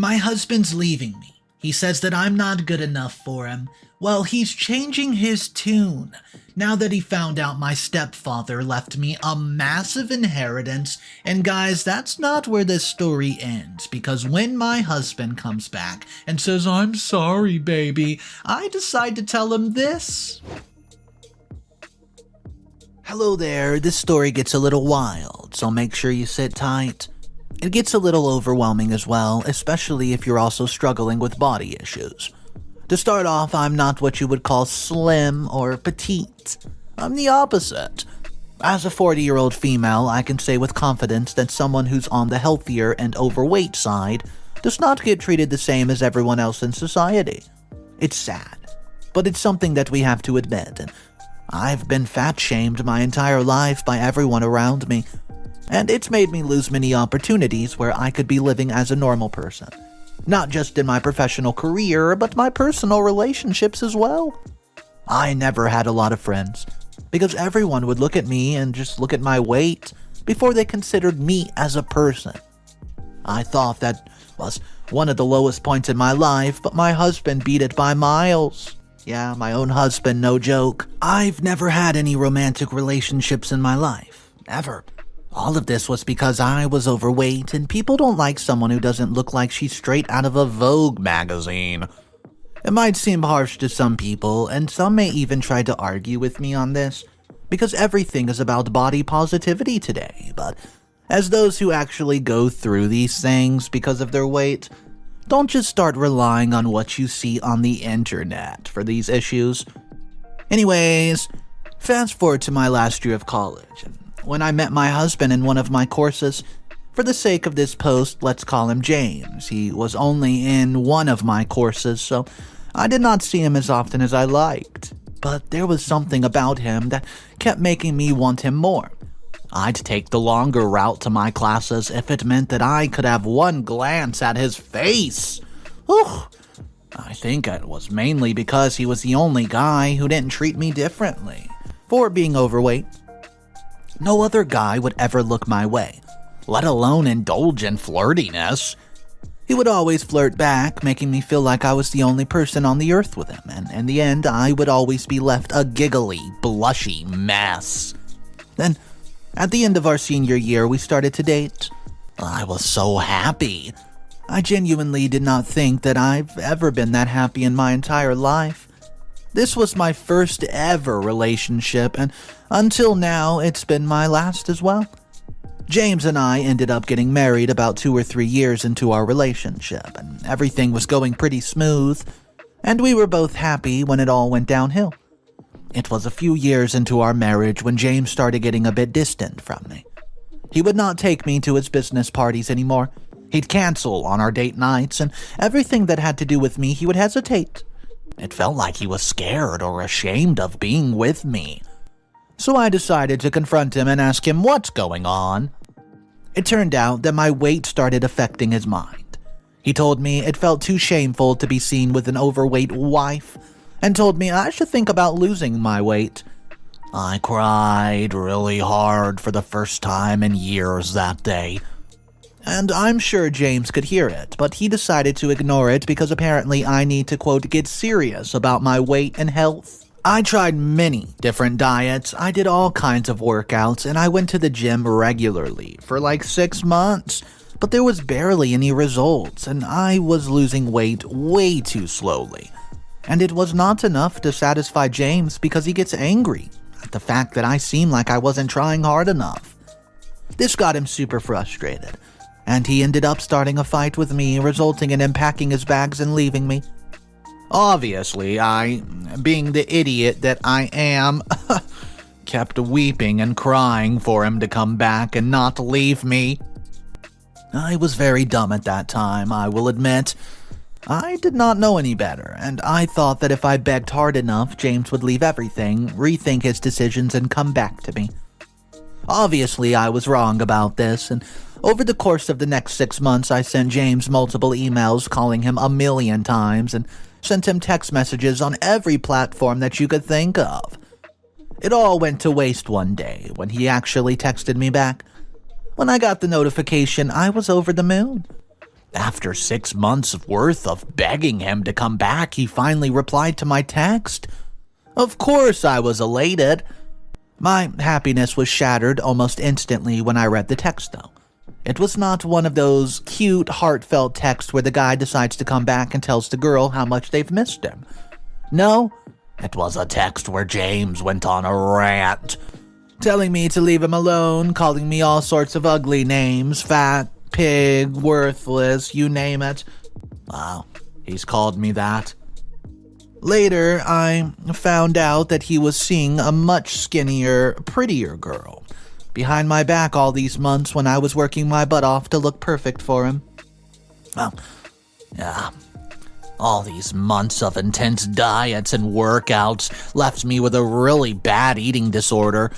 My husband's leaving me. He says that I'm not good enough for him. Well, he's changing his tune. Now that he found out my stepfather left me a massive inheritance, and guys, that's not where this story ends, because when my husband comes back and says, "I'm sorry, baby," I decide to tell him this. Hello there, this story gets a little wild, so make sure you sit tight. It gets a little overwhelming as well, especially if you're also struggling with body issues. To start off, I'm not what you would call slim or petite. I'm the opposite. As a 40-year-old female, I can say with confidence that someone who's on the healthier and overweight side does not get treated the same as everyone else in society. It's sad, but it's something that we have to admit, and I've been fat-shamed my entire life by everyone around me, and it's made me lose many opportunities where I could be living as a normal person. Not just in my professional career, but my personal relationships as well. I never had a lot of friends, because everyone would look at me and just look at my weight before they considered me as a person. I thought that was one of the lowest points in my life, but my husband beat it by miles. Yeah, my own husband, no joke. I've never had any romantic relationships in my life, ever. All of this was because I was overweight, and people don't like someone who doesn't look like she's straight out of a Vogue magazine. It might seem harsh to some people, and some may even try to argue with me on this, because everything is about body positivity today, but as those who actually go through these things because of their weight, don't just start relying on what you see on the internet for these issues. Anyways, fast forward to my last year of college, and when I met my husband in one of my courses. For the sake of this post, let's call him James. He was only in one of my courses, so I did not see him as often as I liked. But there was something about him that kept making me want him more. I'd take the longer route to my classes if it meant that I could have one glance at his face. Whew. I think it was mainly because he was the only guy who didn't treat me differently for being overweight. No other guy would ever look my way, let alone indulge in flirtiness. He would always flirt back, making me feel like I was the only person on the earth with him, and in the end, I would always be left a giggly, blushy mess. Then, at the end of our senior year, we started to date. I was so happy. I genuinely did not think that I've ever been that happy in my entire life. This was my first ever relationship, and until now, it's been my last as well. James and I ended up getting married about 2 or 3 years into our relationship, and everything was going pretty smooth, and we were both happy when it all went downhill. It was a few years into our marriage when James started getting a bit distant from me. He would not take me to his business parties anymore. He'd cancel on our date nights, and everything that had to do with me, he would hesitate. It felt like he was scared or ashamed of being with me. So I decided to confront him and ask him what's going on. It turned out that my weight started affecting his mind. He told me it felt too shameful to be seen with an overweight wife, and told me I should think about losing my weight. I cried really hard for the first time in years that day. And I'm sure James could hear it, but he decided to ignore it because apparently I need to, quote, get serious about my weight and health. I tried many different diets, I did all kinds of workouts, and I went to the gym regularly for like 6 months, but there was barely any results, and I was losing weight way too slowly. And it was not enough to satisfy James because he gets angry at the fact that I seemed like I wasn't trying hard enough. This got him super frustrated, and he ended up starting a fight with me, resulting in him packing his bags and leaving me. Obviously, I, being the idiot that I am, kept weeping and crying for him to come back and not leave me. I was very dumb at that time, I will admit. I did not know any better, and I thought that if I begged hard enough, James would leave everything, rethink his decisions, and come back to me. Obviously, I was wrong about this, and over the course of the next 6 months, I sent James multiple emails calling him 1,000,000 times, and sent him text messages on every platform that you could think of. It all went to waste one day when he actually texted me back. When I got the notification, I was over the moon. After 6 months worth of begging him to come back, he finally replied to my text. Of course I was elated. My happiness was shattered almost instantly when I read the text, though. It was not one of those cute, heartfelt texts where the guy decides to come back and tells the girl how much they've missed him. No, it was a text where James went on a rant, telling me to leave him alone, calling me all sorts of ugly names, fat, pig, worthless, you name it. Wow, he's called me that. Later, I found out that he was seeing a much skinnier, prettier girl behind my back all these months when I was working my butt off to look perfect for him. Well, yeah, all these months of intense diets and workouts left me with a really bad eating disorder.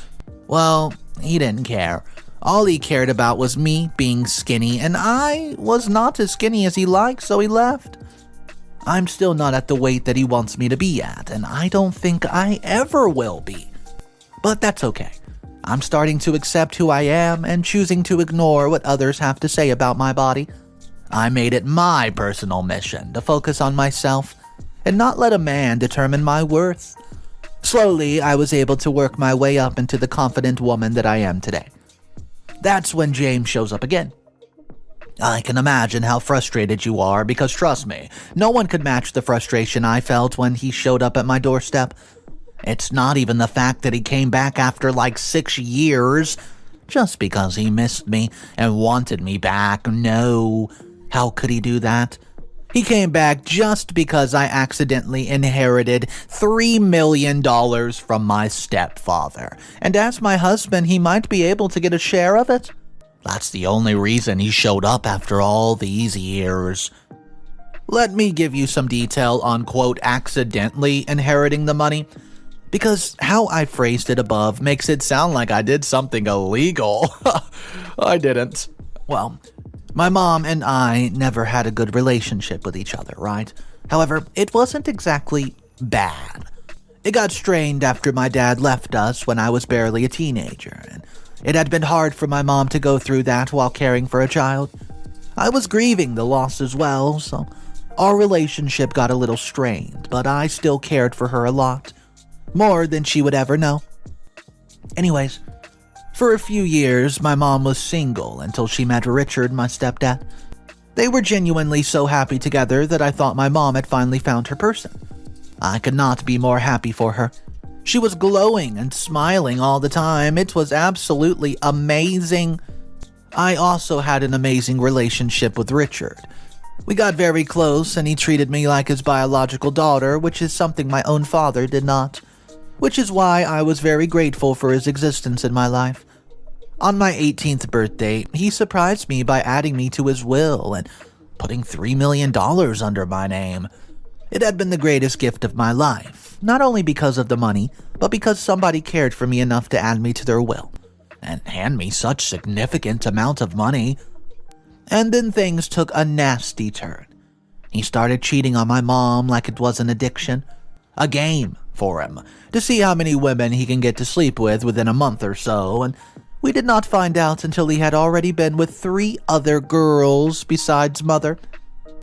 Well, he didn't care. All he cared about was me being skinny, and I was not as skinny as he liked, so he left. I'm still not at the weight that he wants me to be at, and I don't think I ever will be. But that's okay. I'm starting to accept who I am and choosing to ignore what others have to say about my body. I made it my personal mission to focus on myself and not let a man determine my worth. Slowly, I was able to work my way up into the confident woman that I am today. That's when James shows up again. I can imagine how frustrated you are because, trust me, no one could match the frustration I felt when he showed up at my doorstep. It's not even the fact that he came back after like 6 years, just because he missed me and wanted me back. No, how could he do that? He came back just because I accidentally inherited $3 million from my stepfather, and as my husband, he might be able to get a share of it. That's the only reason he showed up after all these years. Let me give you some detail on, quote, accidentally inheriting the money, because how I phrased it above makes it sound like I did something illegal. I didn't. Well, my mom and I never had a good relationship with each other, right? However, it wasn't exactly bad. It got strained after my dad left us when I was barely a teenager, and it had been hard for my mom to go through that while caring for a child. I was grieving the loss as well, so our relationship got a little strained, but I still cared for her a lot. More than she would ever know. Anyways, for a few years, my mom was single until she met Richard, my stepdad. They were genuinely so happy together that I thought my mom had finally found her person. I could not be more happy for her. She was glowing and smiling all the time. It was absolutely amazing. I also had an amazing relationship with Richard. We got very close, and he treated me like his biological daughter, which is something my own father did not. Which is why I was very grateful for his existence in my life. On my 18th birthday, he surprised me by adding me to his will and putting $3 million under my name. It had been the greatest gift of my life, not only because of the money, but because somebody cared for me enough to add me to their will and hand me such significant amount of money. And then things took a nasty turn. He started cheating on my mom like it was an addiction, a game for him, to see how many women he can get to sleep with within a month or so, and we did not find out until he had already been with 3 other girls besides Mother.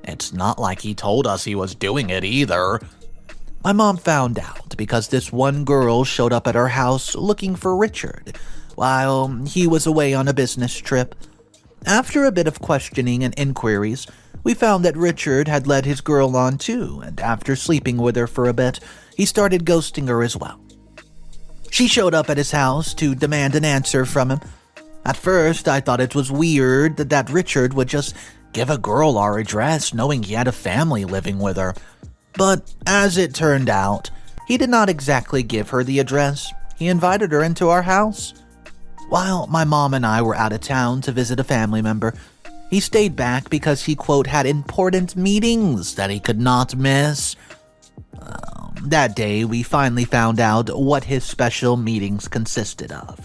It's not like he told us he was doing it either. My mom found out because this one girl showed up at our house looking for Richard while he was away on a business trip. After a bit of questioning and inquiries, we found that Richard had led his girl on too, and after sleeping with her for a bit, he started ghosting her as well. She showed up at his house to demand an answer from him. At first, I thought it was weird that Richard would just give a girl our address knowing he had a family living with her. But as it turned out, he did not exactly give her the address. He invited her into our house. While my mom and I were out of town to visit a family member, he stayed back because he, quote, had important meetings that he could not miss. That day, we finally found out what his special meetings consisted of.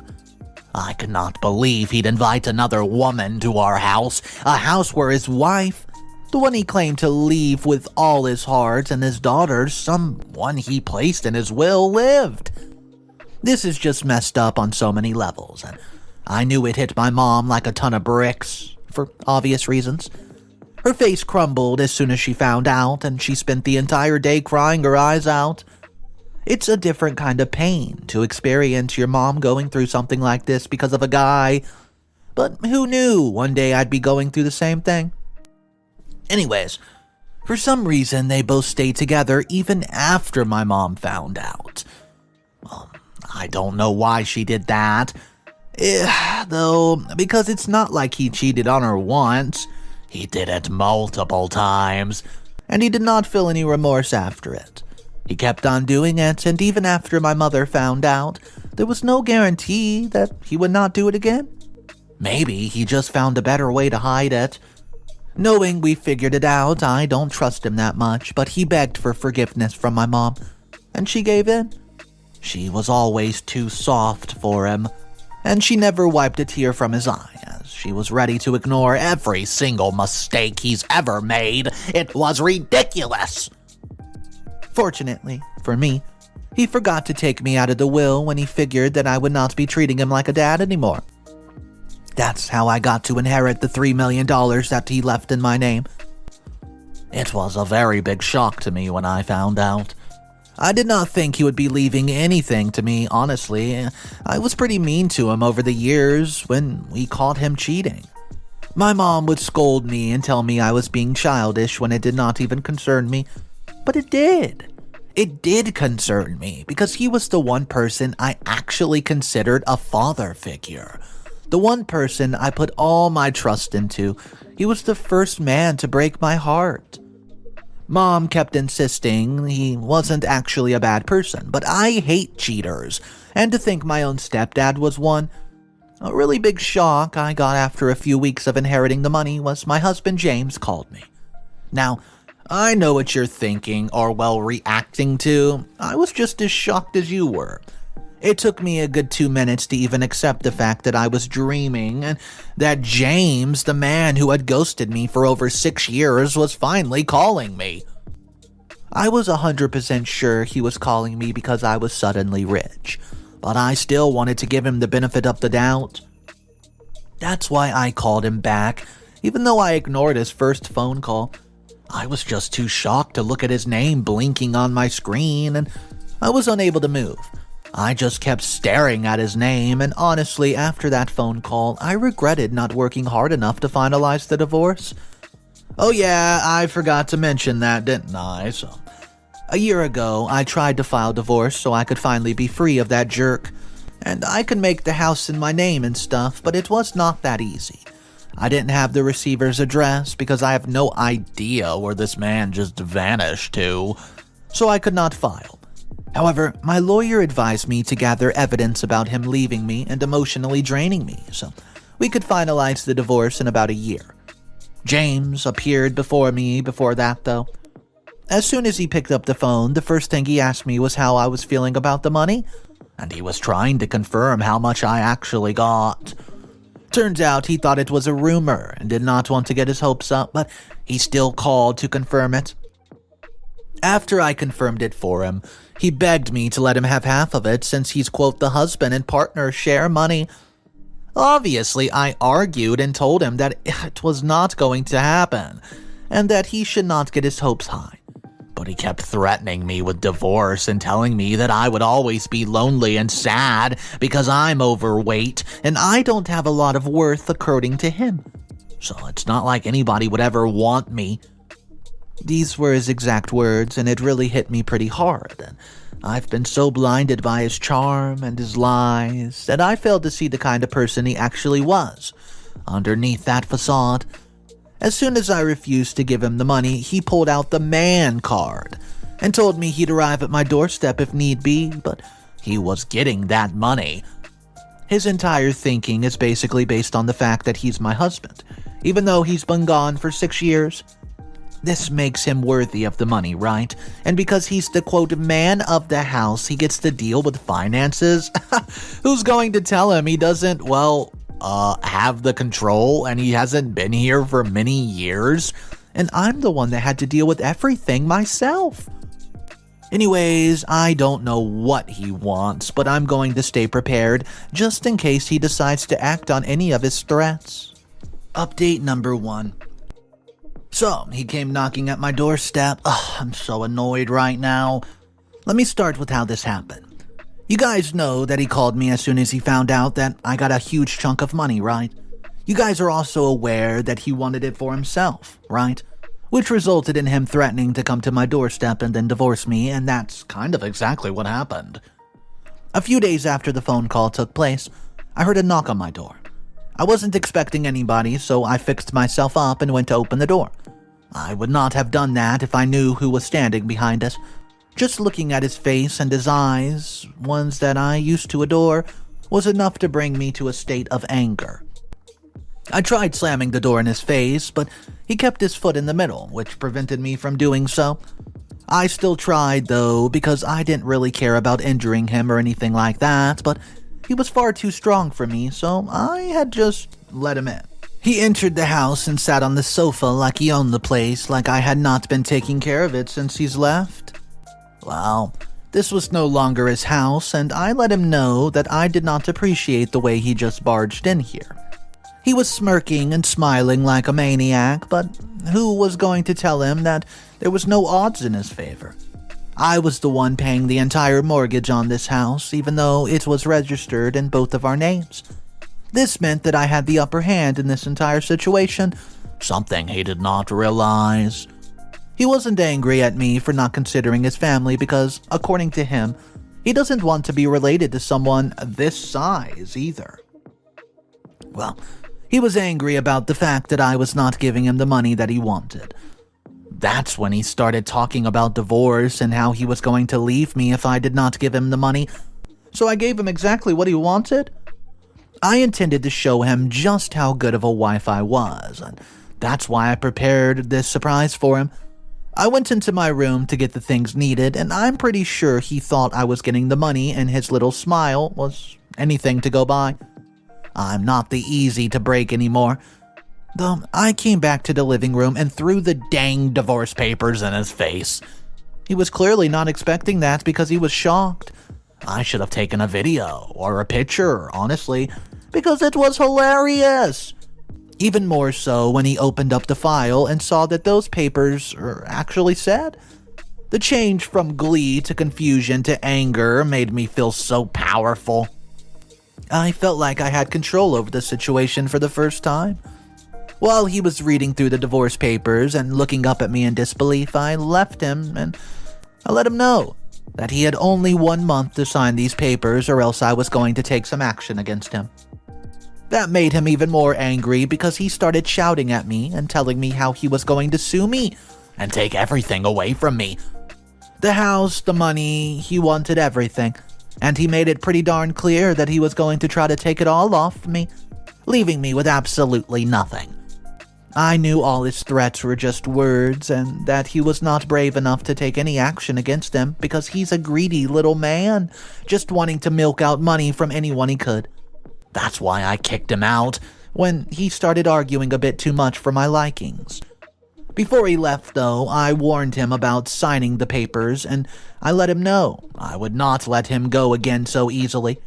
I could not believe he'd invite another woman to our house, a house where his wife, the one he claimed to leave with all his heart, and his daughter, someone he placed in his will, lived. This is just messed up on so many levels, and I knew it hit my mom like a ton of bricks, for obvious reasons. Her face crumbled as soon as she found out, and she spent the entire day crying her eyes out. It's a different kind of pain to experience your mom going through something like this because of a guy, but who knew one day I'd be going through the same thing? Anyways, for some reason they both stayed together even after my mom found out. Well, I don't know why she did that, though, because it's not like he cheated on her once. He did it multiple times, and he did not feel any remorse after it. He kept on doing it, and even after my mother found out, there was no guarantee that he would not do it again. Maybe he just found a better way to hide it. Knowing we figured it out, I don't trust him that much, but he begged for forgiveness from my mom, and she gave in. She was always too soft for him, and she never wiped a tear from his eye, as she was ready to ignore every single mistake he's ever made. It was ridiculous! Fortunately, for me, he forgot to take me out of the will when he figured that I would not be treating him like a dad anymore. That's how I got to inherit the $3 million that he left in my name. It was a very big shock to me when I found out. I did not think he would be leaving anything to me, honestly. I was pretty mean to him over the years when we caught him cheating. My mom would scold me and tell me I was being childish when it did not even concern me. But it did. It did concern me because he was the one person I actually considered a father figure. The one person I put all my trust into. He was the first man to break my heart. Mom kept insisting he wasn't actually a bad person, but I hate cheaters, and to think my own stepdad was one. A really big shock I got after a few weeks of inheriting the money was my husband James called me. Now, I know what you're thinking or reacting to. I was just as shocked as you were. It took me a good 2 minutes to even accept the fact that I was dreaming and that James, the man who had ghosted me for over 6 years, was finally calling me. I was 100% sure he was calling me because I was suddenly rich, but I still wanted to give him the benefit of the doubt. That's why I called him back, even though I ignored his first phone call. I was just too shocked to look at his name blinking on my screen, and I was unable to move. I just kept staring at his name, and honestly, after that phone call, I regretted not working hard enough to finalize the divorce. Oh yeah, I forgot to mention that, didn't I? So, a year ago, I tried to file divorce so I could finally be free of that jerk, and I could make the house in my name and stuff, but it was not that easy. I didn't have the receiver's address because I have no idea where this man just vanished to, so I could not file. However, my lawyer advised me to gather evidence about him leaving me and emotionally draining me, so we could finalize the divorce in about a year. James appeared before me before that, though. As soon as he picked up the phone, the first thing he asked me was how I was feeling about the money, and he was trying to confirm how much I actually got. Turns out he thought it was a rumor and did not want to get his hopes up, but he still called to confirm it. After I confirmed it for him, he begged me to let him have half of it since he's, quote, the husband and partner share money. Obviously, I argued and told him that it was not going to happen and that he should not get his hopes high. But he kept threatening me with divorce and telling me that I would always be lonely and sad because I'm overweight and I don't have a lot of worth according to him. So it's not like anybody would ever want me. These were his exact words, and it really hit me pretty hard. And I've been so blinded by his charm and his lies that I failed to see the kind of person he actually was underneath that facade. As soon as I refused to give him the money, he pulled out the man card and told me he'd arrive at my doorstep if need be, but he was getting that money. His entire thinking is basically based on the fact that he's my husband, even though he's been gone for 6 years. This makes him worthy of the money, right? And because he's the, quote, man of the house, he gets to deal with finances? Who's going to tell him he doesn't, have the control and he hasn't been here for many years? And I'm the one that had to deal with everything myself. Anyways, I don't know what he wants, but I'm going to stay prepared just in case he decides to act on any of his threats. Update number 1. So, he came knocking at my doorstep. Ugh, I'm so annoyed right now. Let me start with how this happened. You guys know that he called me as soon as he found out that I got a huge chunk of money, right? You guys are also aware that he wanted it for himself, right? Which resulted in him threatening to come to my doorstep and then divorce me, and that's kind of exactly what happened. A few days after the phone call took place, I heard a knock on my door. I wasn't expecting anybody, so I fixed myself up and went to open the door. I would not have done that if I knew who was standing behind us. Just looking at his face and his eyes, ones that I used to adore, was enough to bring me to a state of anger. I tried slamming the door in his face, but he kept his foot in the middle, which prevented me from doing so. I still tried, though, because I didn't really care about injuring him or anything like that, but he was far too strong for me, so I had just let him in. He entered the house and sat on the sofa like he owned the place, like I had not been taking care of it since he's left. Well, this was no longer his house, and I let him know that I did not appreciate the way he just barged in here. He was smirking and smiling like a maniac, but who was going to tell him that there was no odds in his favor? I was the one paying the entire mortgage on this house, even though it was registered in both of our names. This meant that I had the upper hand in this entire situation, something he did not realize. He wasn't angry at me for not considering his family because, according to him, he doesn't want to be related to someone this size either. Well, he was angry about the fact that I was not giving him the money that he wanted. That's when he started talking about divorce and how he was going to leave me if I did not give him the money. So I gave him exactly what he wanted. I intended to show him just how good of a wife I was, and that's why I prepared this surprise for him. I went into my room to get the things needed, and I'm pretty sure he thought I was getting the money, and his little smile was anything to go by. I'm not the easy to break anymore. Though I came back to the living room and threw the dang divorce papers in his face. He was clearly not expecting that because he was shocked. I should have taken a video or a picture, honestly, because it was hilarious. Even more so when he opened up the file and saw that those papers actually said. The change from glee to confusion to anger made me feel so powerful. I felt like I had control over the situation for the first time. While he was reading through the divorce papers and looking up at me in disbelief, I left him and I let him know that he had only 1 month to sign these papers or else I was going to take some action against him. That made him even more angry because he started shouting at me and telling me how he was going to sue me and take everything away from me. The house, the money, he wanted everything, and he made it pretty darn clear that he was going to try to take it all off me, leaving me with absolutely nothing. I knew all his threats were just words and that he was not brave enough to take any action against them because he's a greedy little man, just wanting to milk out money from anyone he could. That's why I kicked him out when he started arguing a bit too much for my likings. Before he left, though, I warned him about signing the papers and I let him know I would not let him go again so easily.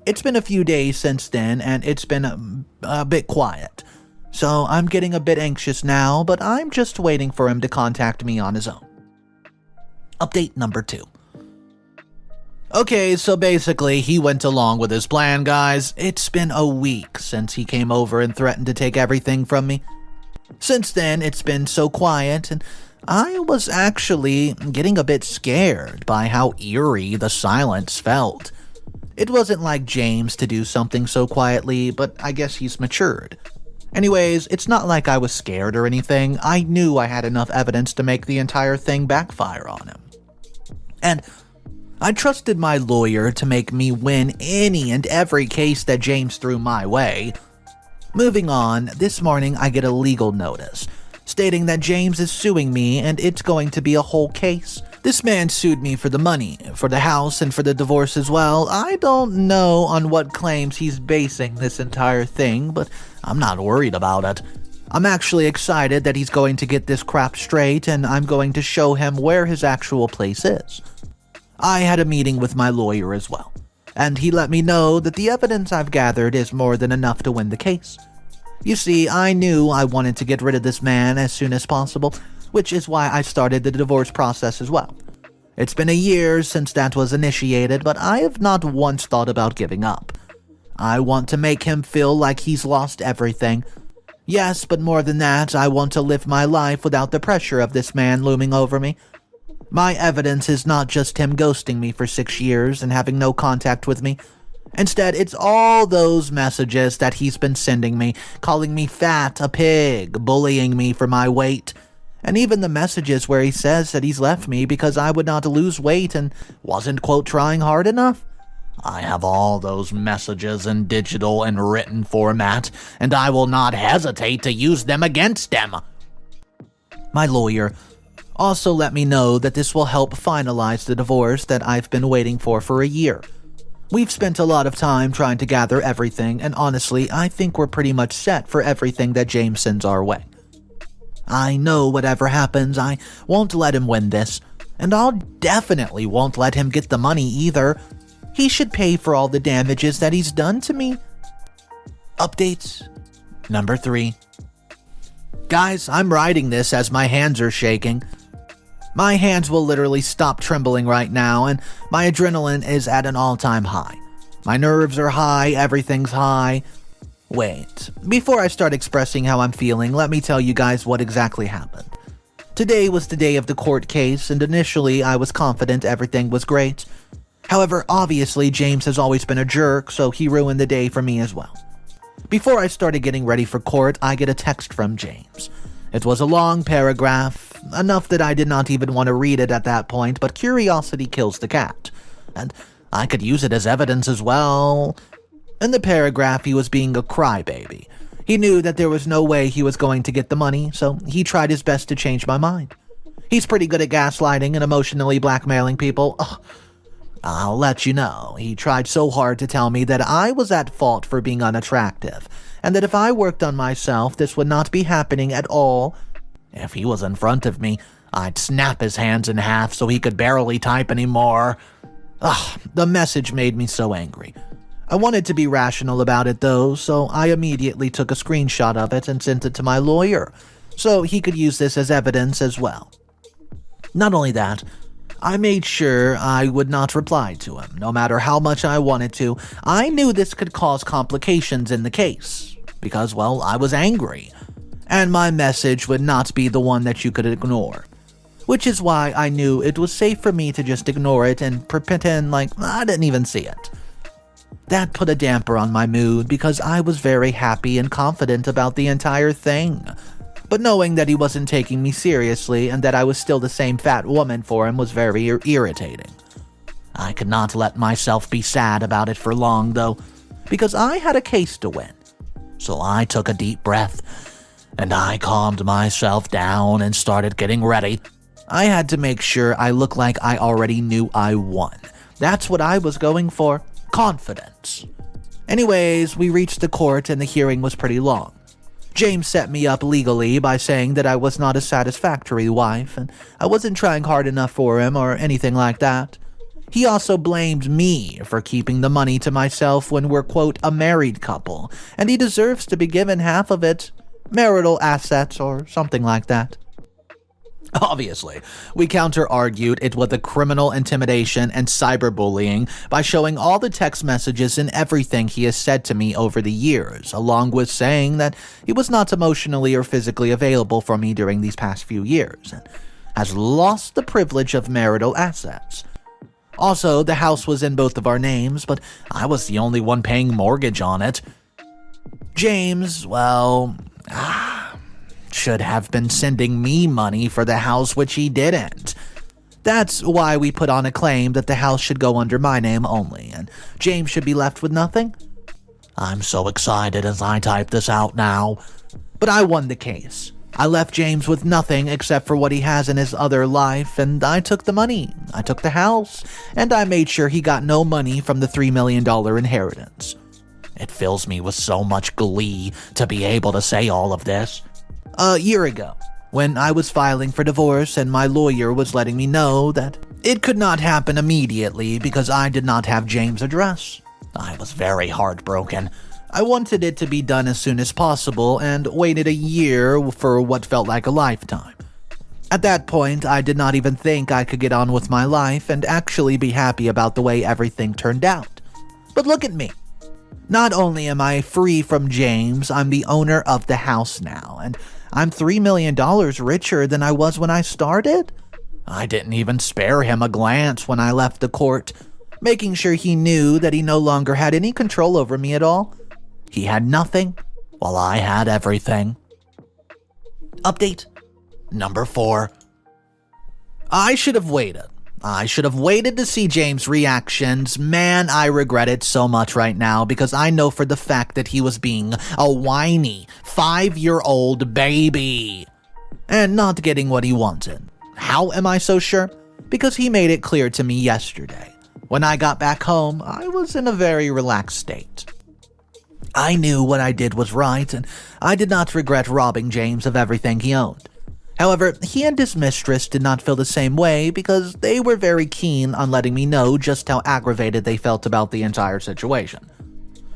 It's been a few days since then and it's been a bit quiet. So I'm getting a bit anxious now, but I'm just waiting for him to contact me on his own. Update number 2. Okay, so basically he went along with his plan, guys. It's been a week since he came over and threatened to take everything from me. Since then, it's been so quiet, and I was actually getting a bit scared by how eerie the silence felt. It wasn't like James to do something so quietly, but I guess he's matured. Anyways, it's not like I was scared or anything. I knew I had enough evidence to make the entire thing backfire on him. And I trusted my lawyer to make me win any and every case that James threw my way. Moving on, this morning I get a legal notice stating that James is suing me and it's going to be a whole case. This man sued me for the money, for the house, and for the divorce as well. I don't know on what claims he's basing this entire thing, but I'm not worried about it. I'm actually excited that he's going to get this crap straight and I'm going to show him where his actual place is. I had a meeting with my lawyer as well, and he let me know that the evidence I've gathered is more than enough to win the case. You see, I knew I wanted to get rid of this man as soon as possible, which is why I started the divorce process as well. It's been a year since that was initiated, but I have not once thought about giving up. I want to make him feel like he's lost everything. Yes, but more than that, I want to live my life without the pressure of this man looming over me. My evidence is not just him ghosting me for 6 years and having no contact with me. Instead, it's all those messages that he's been sending me, calling me fat, a pig, bullying me for my weight, and even the messages where he says that he's left me because I would not lose weight and wasn't, quote, trying hard enough. I have all those messages in digital and written format, and I will not hesitate to use them against him. My lawyer also let me know that this will help finalize the divorce that I've been waiting for a year. We've spent a lot of time trying to gather everything, and honestly, I think we're pretty much set for everything that James sends our way. I know whatever happens, I won't let him win this, and I'll definitely won't let him get the money either. He should pay for all the damages that he's done to me. Updates number 3. Guys, I'm writing this as my hands are shaking. My hands will literally stop trembling right now, and my adrenaline is at an all-time high. My nerves are high, everything's high. Wait, before I start expressing how I'm feeling, let me tell you guys what exactly happened. Today was the day of the court case, and initially I was confident everything was great. However, obviously James has always been a jerk, so he ruined the day for me as well. Before I started getting ready for court, I get a text from James. It was a long paragraph, enough that I did not even want to read it at that point, but curiosity kills the cat, and I could use it as evidence as well. In the paragraph, he was being a crybaby. He knew that there was no way he was going to get the money, so he tried his best to change my mind. He's pretty good at gaslighting and emotionally blackmailing people. I'll let you know, he tried so hard to tell me that I was at fault for being unattractive, and that if I worked on myself, this would not be happening at all. If he was in front of me, I'd snap his hands in half so he could barely type anymore. The message made me so angry. I wanted to be rational about it though, so I immediately took a screenshot of it and sent it to my lawyer, so he could use this as evidence as well. Not only that, I made sure I would not reply to him, no matter how much I wanted to. I knew this could cause complications in the case, because, well, I was angry, and my message would not be the one that you could ignore. Which is why I knew it was safe for me to just ignore it and pretend like I didn't even see it. That put a damper on my mood because I was very happy and confident about the entire thing. But knowing that he wasn't taking me seriously and that I was still the same fat woman for him was very irritating. I could not let myself be sad about it for long though, because I had a case to win. So I took a deep breath, and I calmed myself down and started getting ready. I had to make sure I looked like I already knew I won. That's what I was going for. Confidence. Anyways, we reached the court and the hearing was pretty long. James set me up legally by saying that I was not a satisfactory wife and I wasn't trying hard enough for him or anything like that. He also blamed me for keeping the money to myself when we're, quote, a married couple, and he deserves to be given half of it, marital assets or something like that. Obviously, we counter-argued it with a criminal intimidation and cyberbullying by showing all the text messages and everything he has said to me over the years, along with saying that he was not emotionally or physically available for me during these past few years, and has lost the privilege of marital assets. Also, the house was in both of our names, but I was the only one paying mortgage on it. James, well, should have been sending me money for the house, which he didn't. That's why we put on a claim that the house should go under my name only, and James should be left with nothing. I'm so excited as I type this out now. But I won the case. I left James with nothing except for what he has in his other life, and I took the money, I took the house, and I made sure he got no money from the $3 million inheritance. It fills me with so much glee to be able to say all of this. A year ago, when I was filing for divorce and my lawyer was letting me know that it could not happen immediately because I did not have James' address. I was very heartbroken. I wanted it to be done as soon as possible and waited a year for what felt like a lifetime. At that point, I did not even think I could get on with my life and actually be happy about the way everything turned out. But look at me. Not only am I free from James, I'm the owner of the house now, and I'm $3 million richer than I was when I started. I didn't even spare him a glance when I left the court, making sure he knew that he no longer had any control over me at all. He had nothing, while I had everything. Update number 4. I should have waited. I should have waited to see James' reactions. Man, I regret it so much right now because I know for the fact that he was being a whiny 5-year-old baby and not getting what he wanted. How am I so sure? Because he made it clear to me yesterday. When I got back home, I was in a very relaxed state. I knew what I did was right, and I did not regret robbing James of everything he owned. However, he and his mistress did not feel the same way because they were very keen on letting me know just how aggravated they felt about the entire situation.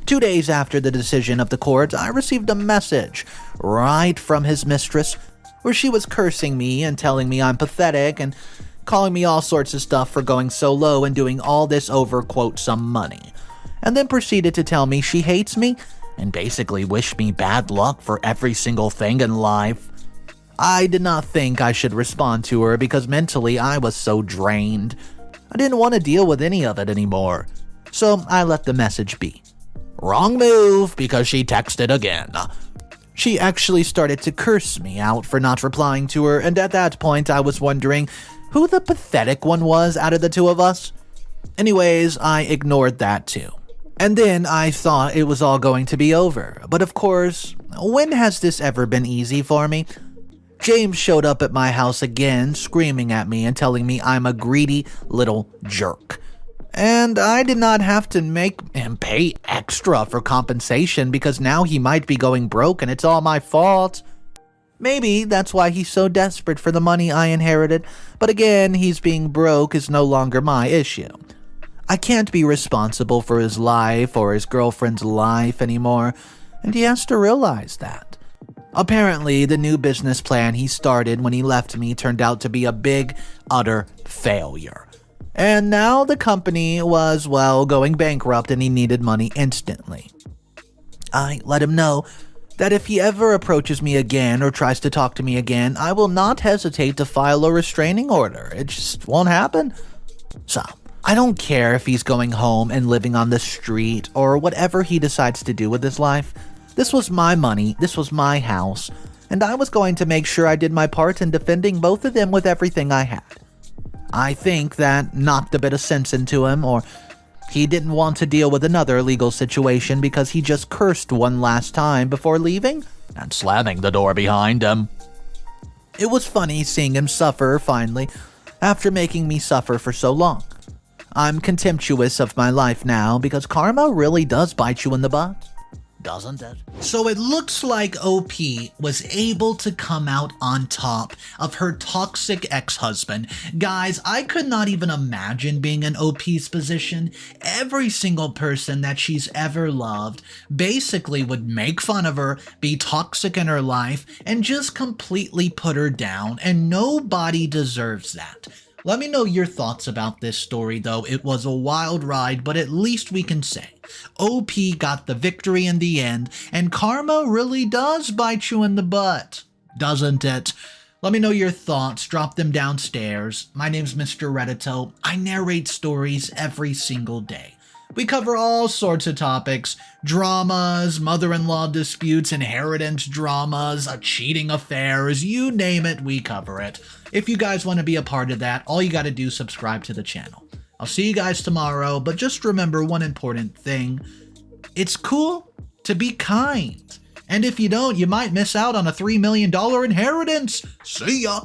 2 days after the decision of the court, I received a message right from his mistress where she was cursing me and telling me I'm pathetic and calling me all sorts of stuff for going so low and doing all this over, quote, some money. And then proceeded to tell me she hates me and basically wished me bad luck for every single thing in life. I did not think I should respond to her because mentally I was so drained. I didn't want to deal with any of it anymore. So I let the message be. Wrong move because she texted again. She actually started to curse me out for not replying to her, and at that point I was wondering who the pathetic one was out of the two of us. Anyways, I ignored that too. And then I thought it was all going to be over. But of course, when has this ever been easy for me? James showed up at my house again, screaming at me and telling me I'm a greedy little jerk. And I did not have to make him pay extra for compensation because now he might be going broke and it's all my fault. Maybe that's why he's so desperate for the money I inherited, but again, he's being broke is no longer my issue. I can't be responsible for his life or his girlfriend's life anymore, and he has to realize that. Apparently, the new business plan he started when he left me turned out to be a big, utter failure. And now the company was, well, going bankrupt and he needed money instantly. I let him know that if he ever approaches me again or tries to talk to me again, I will not hesitate to file a restraining order. It just won't happen. So, I don't care if he's going home and living on the street or whatever he decides to do with his life. This was my money, this was my house, and I was going to make sure I did my part in defending both of them with everything I had. I think that knocked a bit of sense into him, or he didn't want to deal with another legal situation because he just cursed one last time before leaving and slamming the door behind him. It was funny seeing him suffer finally, after making me suffer for so long. I'm contemptuous of my life now because karma really does bite you in the butt. Doesn't it? So it looks like OP was able to come out on top of her toxic ex-husband. Guys, I could not even imagine being in OP's position. Every single person that she's ever loved basically would make fun of her, be toxic in her life, and just completely put her down, and nobody deserves that. Let me know your thoughts about this story, though. It was a wild ride, but at least we can say OP got the victory in the end, and karma really does bite you in the butt, doesn't it? Let me know your thoughts. Drop them downstairs. My name's Mr. Reddito. I narrate stories every single day. We cover all sorts of topics: dramas, mother-in-law disputes, inheritance dramas, cheating affairs, you name it, we cover it. If you guys want to be a part of that, all you got to do is subscribe to the channel. I'll see you guys tomorrow, but just remember one important thing. It's cool to be kind. And if you don't, you might miss out on a $3 million inheritance. See ya!